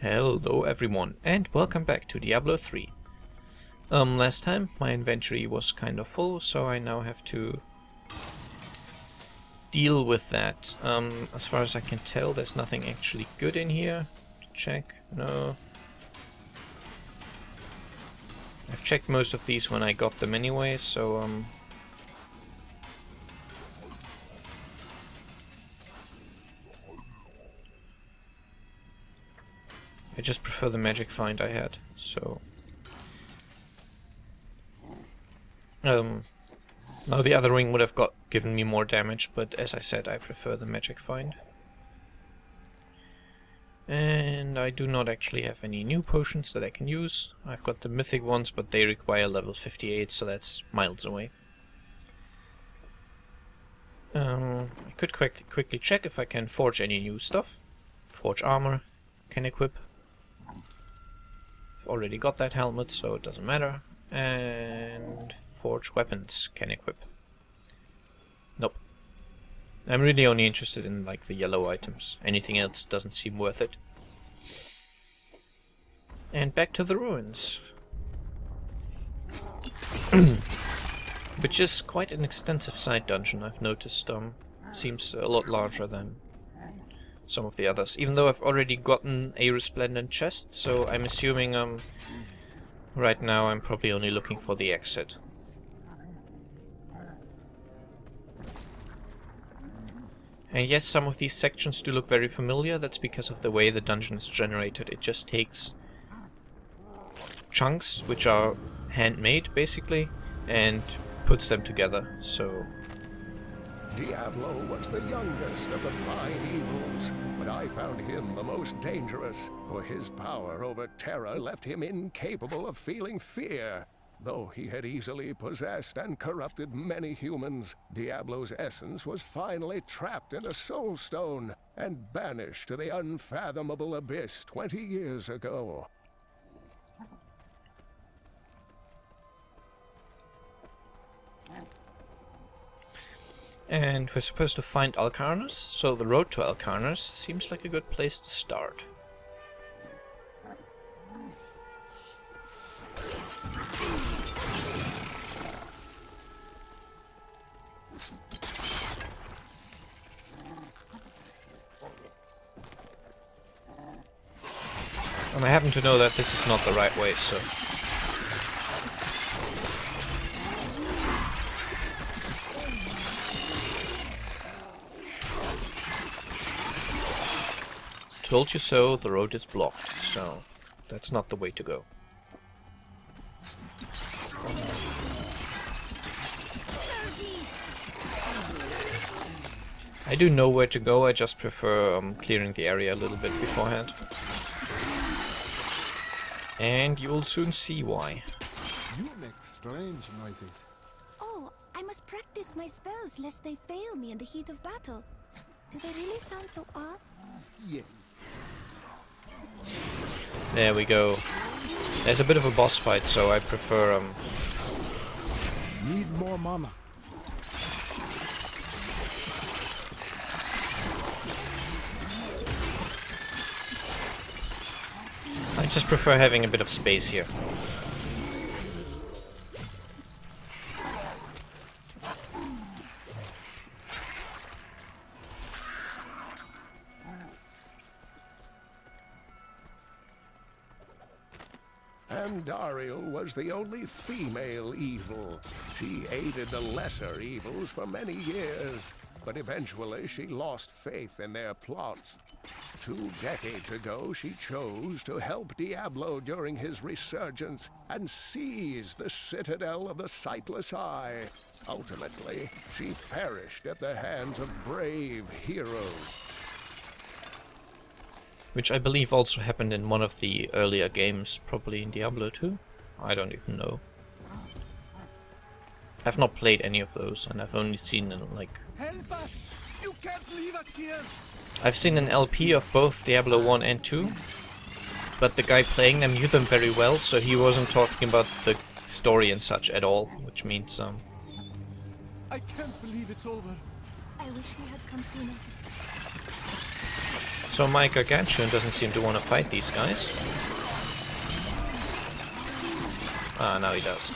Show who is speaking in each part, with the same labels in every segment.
Speaker 1: Hello everyone, and welcome back to Diablo 3. Last time my inventory was kind of full, so I now have to deal with that. As far as I can tell, there's nothing actually good in here. Check, no. I've checked most of these when I got them anyway, so I just prefer the magic find I had, so... Now the other ring would have given me more damage, but as I said, I prefer the magic find. And I do not actually have any new potions that I can use. I've got the mythic ones, but they require level 58, so that's miles away. I could quickly check if I can forge any new stuff. Forge armor, can equip. Already got that helmet, so it doesn't matter. And forge weapons can equip. Nope. I'm really only interested in like the yellow items. Anything else doesn't seem worth it. And back to the ruins. Which is quite an extensive side dungeon, I've noticed. Seems a lot larger than some of the others, even though I've already gotten a resplendent chest, so I'm assuming right now I'm probably only looking for the exit. And yes, some of these sections do look very familiar. That's because of the way the dungeon is generated. It just takes chunks, which are handmade basically, and puts them together, so...
Speaker 2: Diablo was the youngest of the Prime Evils, but I found him the most dangerous, for his power over terror left him incapable of feeling fear. Though he had easily possessed and corrupted many humans, Diablo's essence was finally trapped in a soul stone and banished to the unfathomable abyss 20 years ago.
Speaker 1: And we're supposed to find Alcarnus, so the road to Alcarnus seems like a good place to start. And I happen to know that this is not the right way, so... Told you so, the road is blocked, so that's not the way to go. I do know where to go, I just prefer clearing the area a little bit beforehand. And you will soon see why.
Speaker 3: You make strange noises.
Speaker 4: Oh, I must practice my spells lest they fail me in the heat of battle. Do they really sound so odd?
Speaker 3: Yes.
Speaker 1: There we go. There's a bit of a boss fight, so I prefer
Speaker 3: Need more mana.
Speaker 1: I just prefer having a bit of space here.
Speaker 2: And Dariel was the only female evil. She aided the lesser evils for many years, but eventually she lost faith in their plots. 2 decades ago, she chose to help Diablo during his resurgence and seize the citadel of the Sightless Eye. Ultimately, she perished at the hands of brave heroes.
Speaker 1: Which I believe also happened in one of the earlier games, probably in Diablo 2? I don't even know. I've not played any of those, and I've only seen like...
Speaker 5: Help us! You can't leave us here!
Speaker 1: I've seen an LP of both Diablo 1 and 2, but the guy playing them knew them very well, so he wasn't talking about the story and such at all, which means
Speaker 5: I can't believe it's over.
Speaker 4: I wish we had come sooner.
Speaker 1: So my Gargantuan doesn't seem to want to fight these guys. Ah, now he does.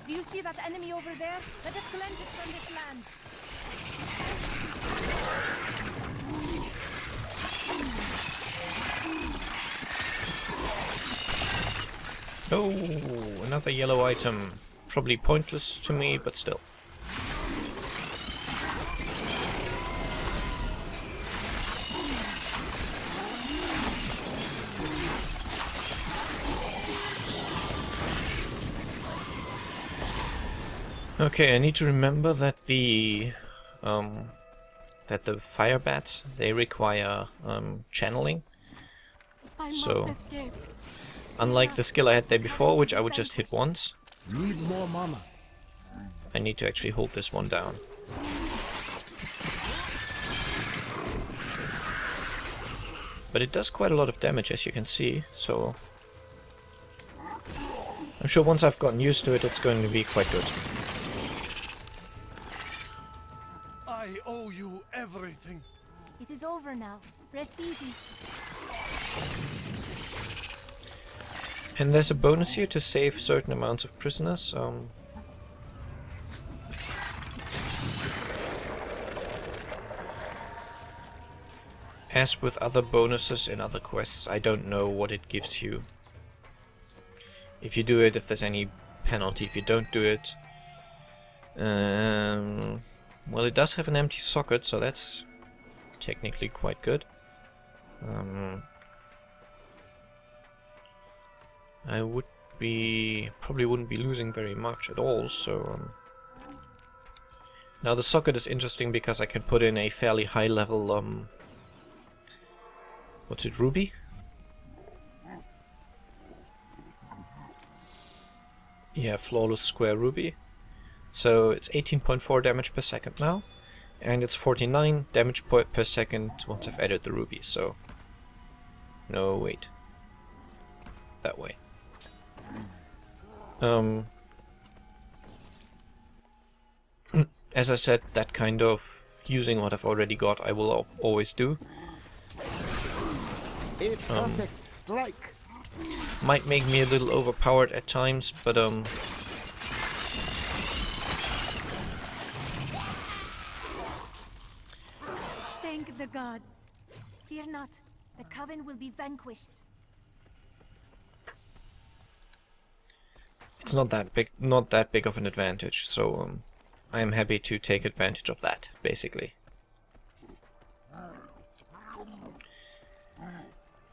Speaker 4: Do you see that enemy over there? Let us cleanse it from this land.
Speaker 1: Oh, another yellow item. Probably pointless to me, but still. Okay, I need to remember that the fire bats, they require channeling. So unlike the skill I had there before, which I would just hit once,
Speaker 3: Need more mana.
Speaker 1: I need to actually hold this one down. But it does quite a lot of damage, as you can see, so I'm sure once I've gotten used to it, it's going to be quite good.
Speaker 5: I owe you everything.
Speaker 4: It is over now. Rest easy.
Speaker 1: And there's a bonus here to save certain amounts of prisoners. As with other bonuses in other quests, I don't know what it gives you. If you do it, if there's any penalty if you don't do it. Well, it does have an empty socket, so that's technically quite good. I probably wouldn't be losing very much at all, so now the socket is interesting because I can put in a fairly high level what's it, ruby? Yeah, flawless square ruby. So it's 18.4 damage per second now, and it's 49 damage per second once I've added the ruby, so no, wait, that way. As I said, that kind of using what I've already got I will always do.
Speaker 3: A perfect strike.
Speaker 1: Might make me a little overpowered at times, but
Speaker 4: Thank the gods. Fear not. The coven will be vanquished.
Speaker 1: it's not that big of an advantage, so I am happy to take advantage of that, basically.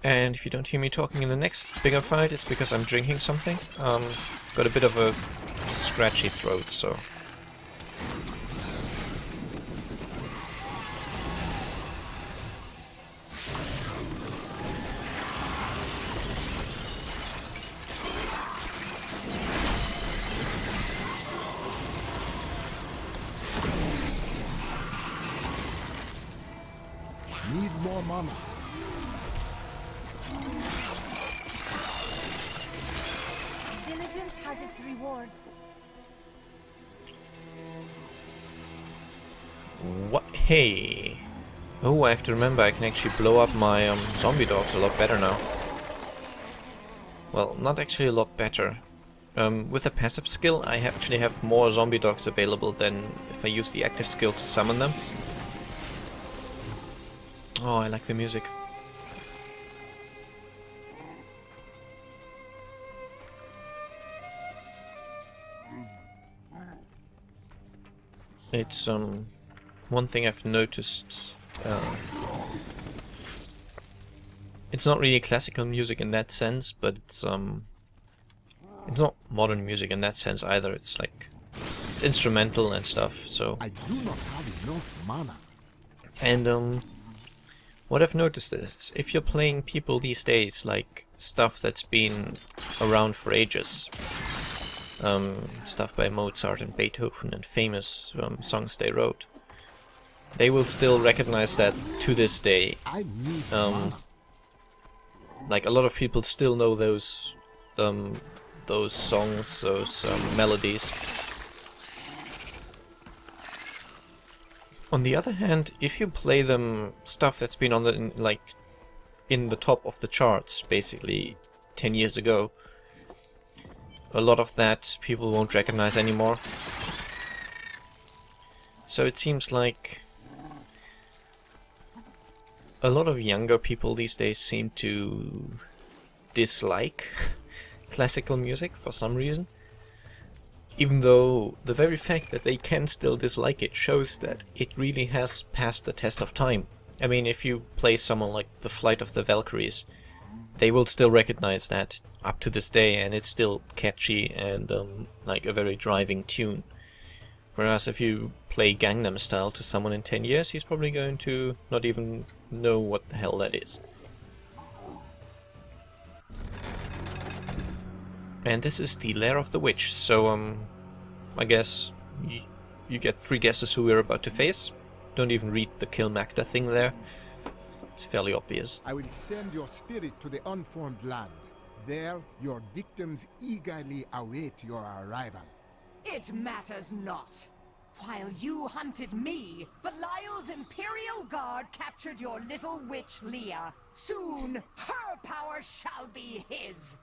Speaker 1: And if you don't hear me talking in the next bigger fight, it's because I'm drinking something. Got a bit of a scratchy throat, so...
Speaker 3: Need more mana.
Speaker 4: Diligence has its reward.
Speaker 1: What? Hey! Oh, I have to remember I can actually blow up my zombie dogs a lot better now. Well, not actually a lot better. With a passive skill, I actually have more zombie dogs available than if I use the active skill to summon them. Oh, I like the music. It's one thing I've noticed. It's not really classical music in that sense, but it's not modern music in that sense either. It's like it's instrumental and stuff. So
Speaker 3: I do not have enough mana.
Speaker 1: and what I've noticed is if you're playing people these days, like stuff that's been around for ages. Stuff by Mozart and Beethoven and famous songs they wrote. They will still recognize that to this day.
Speaker 3: I need mana.
Speaker 1: Like a lot of people still know those songs, those melodies. On the other hand, if you play them stuff that's been on the in the top of the charts, basically 10 years ago, a lot of that people won't recognize anymore. So it seems like a lot of younger people these days seem to dislike classical music for some reason. Even though the very fact that they can still dislike it shows that it really has passed the test of time. I mean, if you play someone like The Flight of the Valkyries, they will still recognize that up to this day, and it's still catchy and like a very driving tune. Whereas if you play Gangnam Style to someone in 10 years, he's probably going to not even know what the hell that is. And this is the Lair of the Witch, so I guess you get 3 guesses who we're about to face. Don't even read the Kill Magda thing there. It's fairly obvious.
Speaker 3: I will send your spirit to the unformed land. There, your victims eagerly await your arrival.
Speaker 6: It matters not. While you hunted me, Belial's Imperial Guard captured your little witch Leah. Soon, her power shall be his.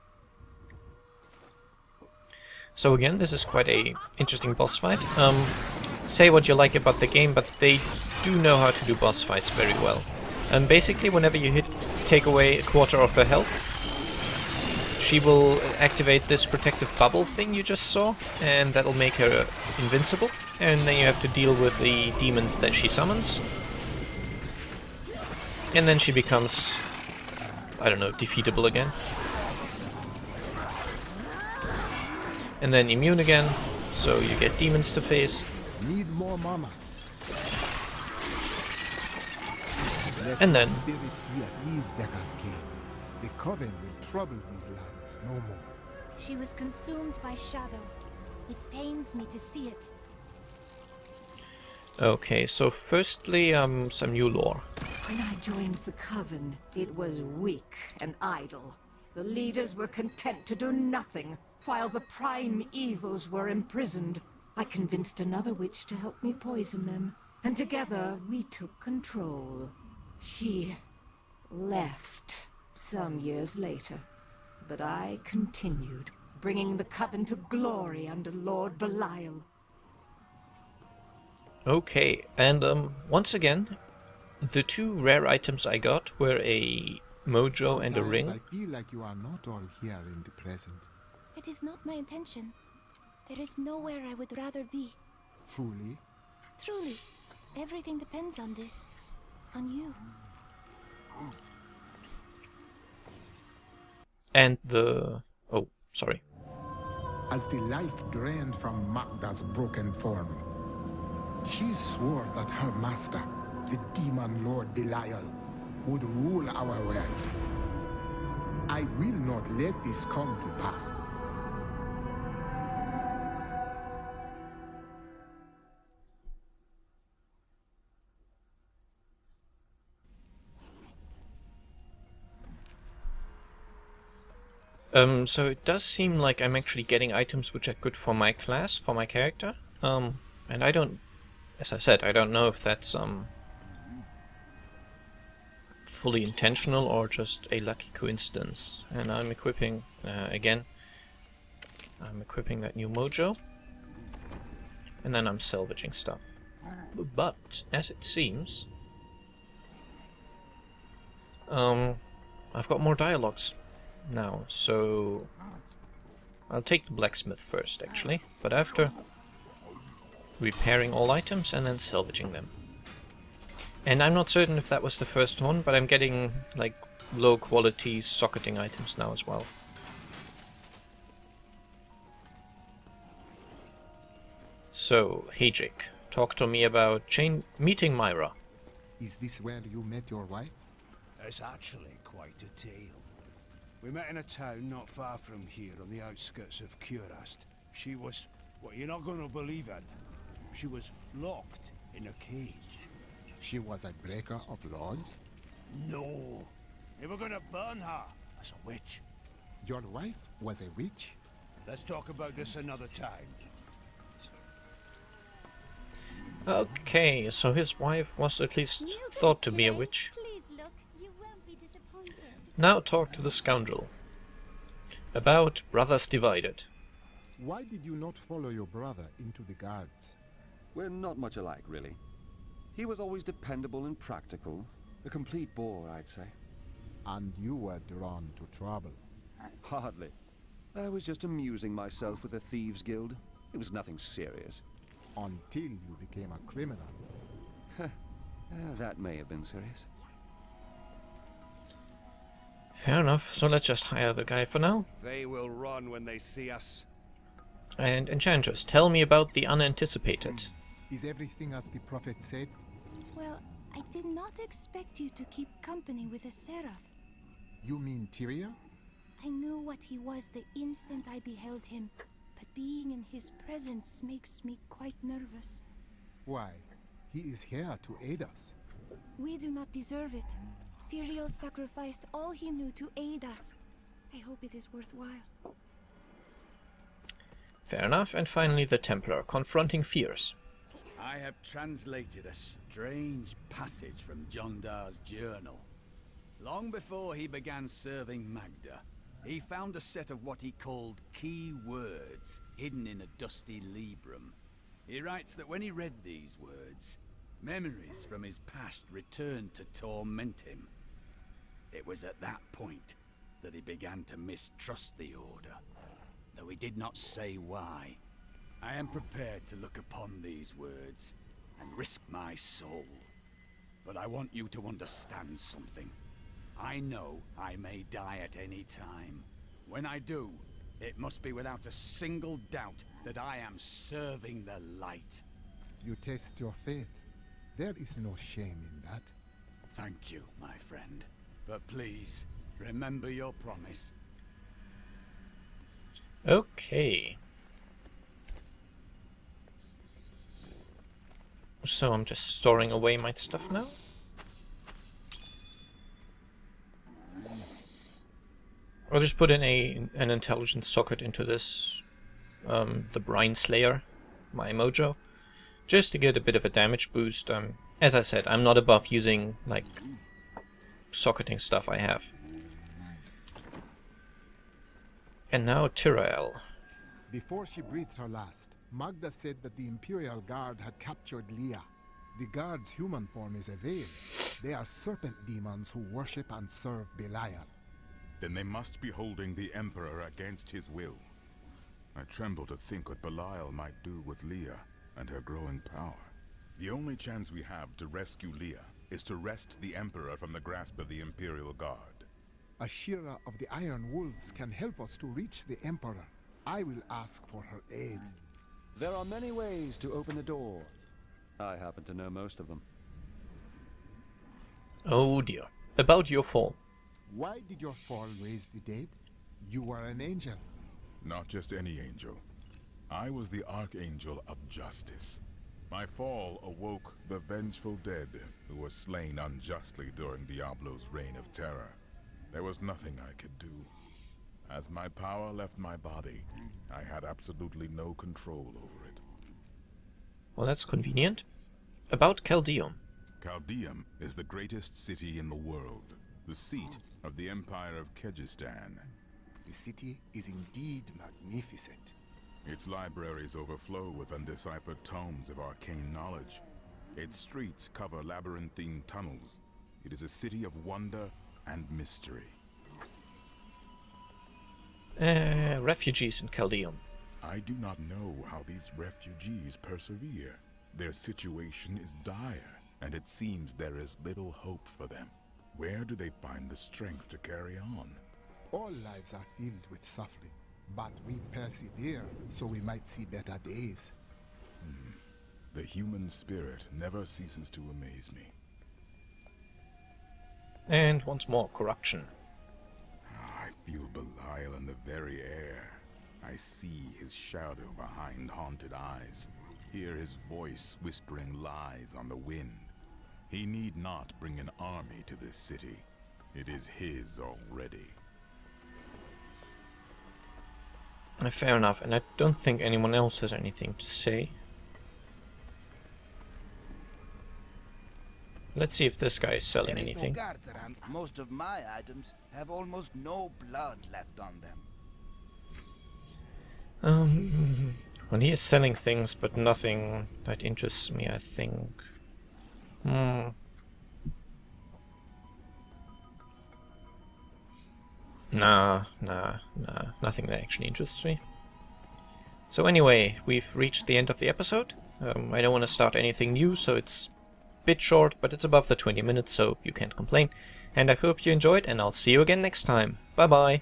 Speaker 1: So again, this is quite a interesting boss fight. Say what you like about the game, but they do know how to do boss fights very well. Basically, whenever you take away a quarter of her health, she will activate this protective bubble thing you just saw, and that'll make her invincible. And then you have to deal with the demons that she summons. And then she becomes, I don't know, defeatable again. And then immune again, so you get demons to face.
Speaker 3: Need more mana.
Speaker 1: And then
Speaker 3: Spirit be at ease, Deckard King. The Coven will trouble these lands no more.
Speaker 4: She was consumed by shadow. It pains me to see it.
Speaker 1: okay, so firstly, some new lore.
Speaker 6: When I joined the Coven, it was weak and idle. The leaders were content to do nothing, while the prime evils were imprisoned. I convinced another witch to help me poison them, and together we took control. She left some years later, but I continued, bringing the Coven to glory under Lord Belial.
Speaker 1: Okay, and once again, the 2 rare items I got were a mojo and a
Speaker 3: Sometimes
Speaker 1: ring.
Speaker 3: I feel like you are not all here in the present.
Speaker 4: It is not my intention. There is nowhere I would rather be.
Speaker 3: Truly?
Speaker 4: Truly, everything depends on this. On you.
Speaker 1: And the... oh, sorry.
Speaker 3: As the life drained from Magda's broken form, she swore that her master, the demon lord Belial, would rule our world. I will not let this come to pass.
Speaker 1: So it does seem like I'm actually getting items which are good for my class, for my character. And I don't, as I said, I don't know if that's fully intentional or just a lucky coincidence. And I'm equipping, again, I'm equipping that new mojo. And then I'm salvaging stuff. But, as it seems, I've got more dialogues now, so I'll take the blacksmith first, actually, but after repairing all items and then salvaging them. And I'm not certain if that was the first one, but I'm getting like low quality socketing items now as well. So, Hejik, talk to me about meeting Myra.
Speaker 3: Is this where you met your wife?
Speaker 5: It's actually quite a tale. We met in a town not far from here on the outskirts of Curast. She was, well, you're not going to believe it. She was locked in a cage.
Speaker 3: She was a breaker of laws?
Speaker 5: No, they were going to burn her as a witch.
Speaker 3: Your wife was a witch?
Speaker 5: Let's talk about this another time.
Speaker 1: Okay, so his wife was at least thought to be a witch.
Speaker 4: Please look. You won't be disappointed.
Speaker 1: Now talk to the scoundrel. About Brothers Divided.
Speaker 3: Why did you not follow your brother into the guards?
Speaker 7: We're not much alike, really. He was always dependable and practical. A complete bore, I'd say.
Speaker 3: And you were drawn to trouble.
Speaker 7: Hardly. I was just amusing myself with the Thieves' Guild. It was nothing serious.
Speaker 3: Until you became a criminal.
Speaker 7: That may have been serious.
Speaker 1: Fair enough, so let's just hire the guy for now.
Speaker 5: They will run when they see us.
Speaker 1: And Enchantress, tell me about the unanticipated.
Speaker 3: Is everything as the prophet said?
Speaker 4: Well, I did not expect you to keep company with a seraph.
Speaker 3: You mean Tyrael?
Speaker 4: I knew what he was the instant I beheld him, but being in his presence makes me quite nervous.
Speaker 3: Why, he is here to aid us.
Speaker 4: We do not deserve it. Tyrael sacrificed all he knew to aid us. I hope it is worthwhile.
Speaker 1: Fair enough, and finally the Templar, confronting fears.
Speaker 8: I have translated a strange passage from John Dar's journal. Long before he began serving Magda, he found a set of what he called key words hidden in a dusty librum. He writes that when he read these words, memories from his past returned to torment him. It was at that point that he began to mistrust the Order, though he did not say why. I am prepared to look upon these words and risk my soul. But I want you to understand something. I know I may die at any time. When I do, it must be without a single doubt that I am serving the light.
Speaker 3: You test your faith. There is no shame in that.
Speaker 8: Thank you, my friend. But please, remember your promise.
Speaker 1: Okay. So I'm just storing away my stuff now. I'll just put in an intelligence socket into this, the Brine Slayer, my mojo, just to get a bit of a damage boost. As I said, I'm not above using, like, socketing stuff I have. And now Tyrael.
Speaker 3: Before she breathed her last, Magda said that the Imperial Guard had captured Leah. The Guard's human form is a veil. They are serpent demons who worship and serve Belial.
Speaker 9: Then they must be holding the Emperor against his will. I tremble to think what Belial might do with Leah and her growing power. The only chance we have to rescue Leah is to wrest the Emperor from the grasp of the Imperial Guard.
Speaker 3: Ashira of the Iron Wolves can help us to reach the Emperor. I will ask for her aid.
Speaker 7: There are many ways to open a door. I happen to know most of them.
Speaker 1: Oh dear. About your fall.
Speaker 3: Why did your fall raise the dead? You were an angel.
Speaker 9: Not just any angel. I was the Archangel of Justice. My fall awoke the vengeful dead who were slain unjustly during Diablo's reign of terror. There was nothing I could do. As my power left my body, I had absolutely no control over it.
Speaker 1: Well, that's convenient. About Caldeum.
Speaker 9: Caldeum is the greatest city in the world, the seat of the Empire of Kyrgyzstan.
Speaker 3: The city is indeed magnificent.
Speaker 9: Its libraries overflow with undeciphered tomes of arcane knowledge. Its streets cover labyrinthine tunnels. It is a city of wonder and mystery.
Speaker 1: Refugees in Caldeum.
Speaker 9: I do not know how these refugees persevere. Their situation is dire, and it seems there is little hope for them. Where do they find the strength to carry on?
Speaker 3: All lives are filled with suffering, but we persevere so we might see better days.
Speaker 9: The human spirit never ceases to amaze me.
Speaker 1: And once more, corruption.
Speaker 9: I feel Belial in the very air. I see his shadow behind haunted eyes. Hear his voice whispering lies on the wind. He need not bring an army to this city. It is his already.
Speaker 1: Fair enough, and I don't think anyone else has anything to say. Let's see if this guy is selling anything.
Speaker 10: Most of my items have almost no blood left on them.
Speaker 1: Well, he is selling things, but nothing that interests me, I think. Nah, nothing that actually interests me. So anyway, we've reached the end of the episode. I don't want to start anything new, so it's a bit short, but it's above the 20 minutes, so you can't complain. And I hope you enjoyed, and I'll see you again next time. Bye bye!